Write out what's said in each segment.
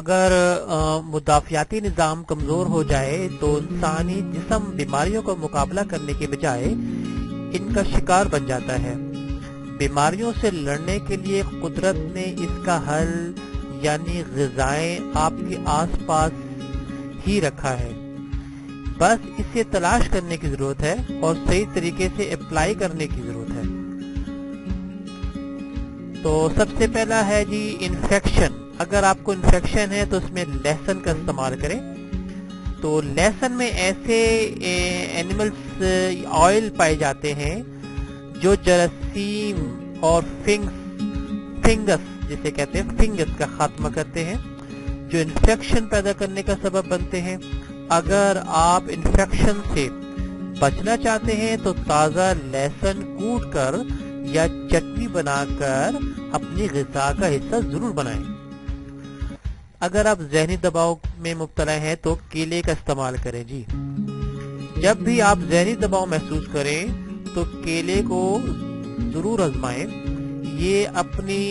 اگر مدافعاتی نظام کمزور ہو جائے تو انسانی جسم بیماریوں کا مقابلہ کرنے کے بجائے ان کا شکار بن جاتا ہے۔ بیماریوں سے لڑنے کے لیے قدرت نے اس کا حل یعنی غذائیں آپ کے آس پاس ہی رکھا ہے، بس اسے تلاش کرنے کی ضرورت ہے اور صحیح طریقے سے اپلائی کرنے کی ضرورت ہے۔ تو سب سے پہلا ہے جی انفیکشن۔ اگر آپ کو انفیکشن ہے تو اس میں لہسن کا استعمال کریں۔ تو لہسن میں ایسے اینیملز آئل پائے جاتے ہیں جو جراثیم اور فنگس جسے کہتے ہیں فنگس کا خاتمہ کرتے ہیں جو انفیکشن پیدا کرنے کا سبب بنتے ہیں۔ اگر آپ انفیکشن سے بچنا چاہتے ہیں تو تازہ لہسن کوٹ کر یا چٹنی بنا کر اپنی غذا کا حصہ ضرور بنائیں۔ اگر آپ ذہنی دباؤ میں مبتلا ہیں تو کیلے کا استعمال کریں جی۔ جب بھی آپ ذہنی دباؤ محسوس کریں تو کیلے کو ضرور آزمائیں۔ یہ اپنی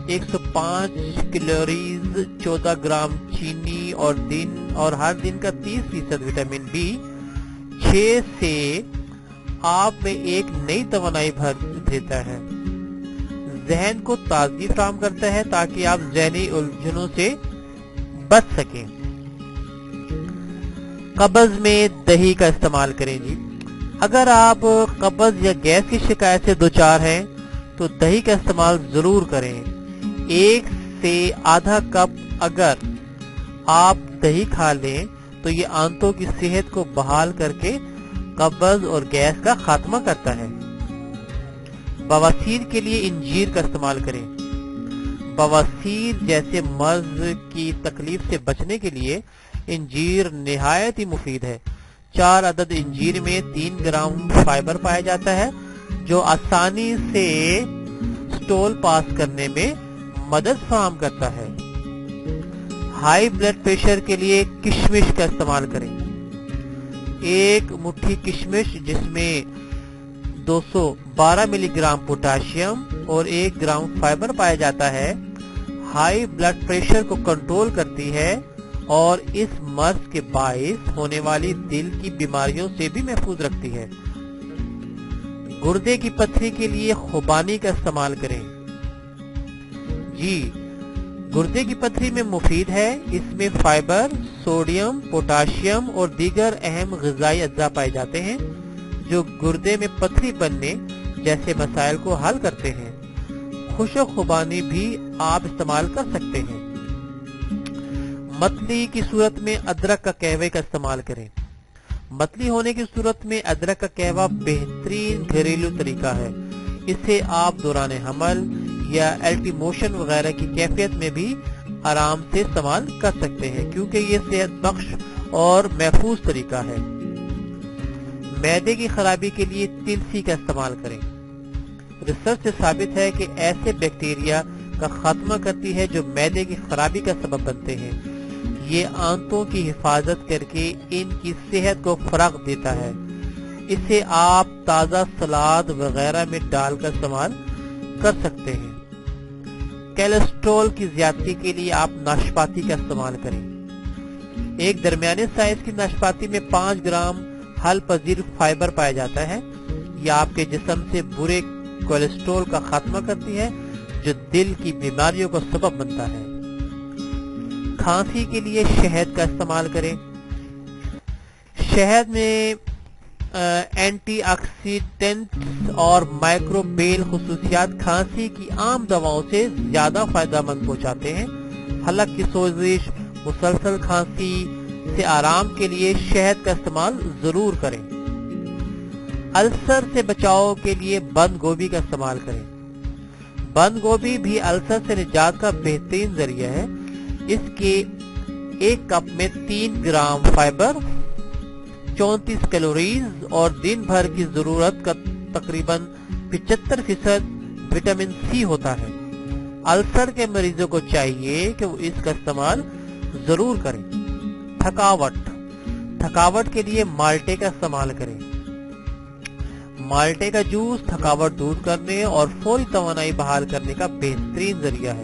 105 کیلوریز، 14 گرام چینی اور ہر دن کا 30% وٹامن بی 6 سے آپ میں ایک نئی توانائی بھر دیتا ہے، ذہن کو تازگی فراہم کرتا ہے تاکہ آپ ذہنی الجھنوں سے بچ سکیں۔ قبض میں دہی کا استعمال کریں جی۔ اگر آپ قبض یا گیس کی شکایت سے دوچار ہیں تو دہی کا استعمال ضرور کریں۔ 1 سے آدھا کپ اگر آپ دہی کھا لیں تو یہ آنتوں کی صحت کو بحال کر کے قبض اور گیس کا خاتمہ کرتا ہے۔ بواسیر کے لیے انجیر کا استعمال کریں۔ بواسیر جیسے مرض کی تکلیف سے بچنے کے لیے انجیر نہایت ہی مفید ہے۔ 4 عدد انجیر میں 3 گرام فائبر پایا جاتا ہے جو آسانی سے سٹول پاس کرنے میں مدد فراہم کرتا ہے۔ ہائی بلڈ پریشر کے لیے کشمش کا استعمال کریں۔ 1 مٹھی کشمش جس میں 212 ملی گرام پوٹاشیم اور 1 گرام فائبر پایا جاتا ہے، ہائی بلڈ پریشر کو کنٹرول کرتی ہے اور اس مرض کے باعث ہونے والی دل کی بیماریوں سے بھی محفوظ رکھتی ہے۔ گردے کی پتھری کے لیے خوبانی کا استعمال کریں جی۔ گردے کی پتھری میں مفید ہے، اس میں فائبر، سوڈیم، پوٹاشیم اور دیگر اہم غذائی اجزاء پائے جاتے ہیں جو گردے میں پتھری بننے جیسے مسائل کو حل کرتے ہیں۔ خشک خوبانی بھی آپ استعمال کر سکتے ہیں۔ متلی کی صورت میں ادرک کا قہوے کا استعمال کریں۔ متلی ہونے کی صورت میں ادرک کا قہوہ بہترین گھریلو طریقہ ہے۔ اسے آپ دوران حمل یا الٹی موشن وغیرہ کی کیفیت میں بھی آرام سے استعمال کر سکتے ہیں کیونکہ یہ صحت بخش اور محفوظ طریقہ ہے۔ معدے کی خرابی کے لیے تلسی کا استعمال کریں۔ ریسرچ سے ثابت ہے کہ ایسے بیکٹیریا کا خاتمہ کرتی ہے جو معدے کی خرابی کا سبب بنتے ہیں۔ یہ آنتوں کی حفاظت کر کے ان کی صحت کو فروغ دیتا ہے۔ اسے آپ تازہ سلاد وغیرہ میں ڈال کر استعمال کر سکتے ہیں۔ کیلسٹرول کی زیادتی کے لیے آپ ناشپاتی کا استعمال کریں۔ ایک درمیانے سائز کی ناشپاتی میں 5 گرام حل پذیر فائبر پایا جاتا ہے۔ یہ آپ کے جسم سے برے کولیسٹرول کا خاتمہ کرتی ہے جو دل کی بیماریوں کا سبب بنتا ہے۔ کھانسی کے لیے شہد کا استعمال کریں۔ شہد میں اینٹی آکسیڈنٹس اور مائکروبیل خصوصیات کھانسی کی عام دواؤں سے زیادہ فائدہ مند پہنچاتے ہیں۔ حلق کی سوزش، مسلسل کھانسی سے آرام کے لیے شہد کا استعمال ضرور کریں۔ السر سے بچاؤ کے لیے بند گوبھی کا استعمال کریں۔ بند گوبھی بھی السر سے نجات کا بہترین ذریعہ ہے۔ اس کے 1 کپ میں 3 گرام فائبر، 34 کیلوریز اور دن بھر کی ضرورت کا تقریباً 75% وٹامن سی ہوتا ہے۔ السر کے مریضوں کو چاہیے کہ وہ اس کا استعمال ضرور کریں۔ تھکاوٹ کے لیے مالٹے کا استعمال کریں۔ مالٹے کا جوس تھکاوٹ دور کرنے اور فوری توانائی بحال کرنے کا بہترین ذریعہ ہے۔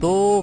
2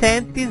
37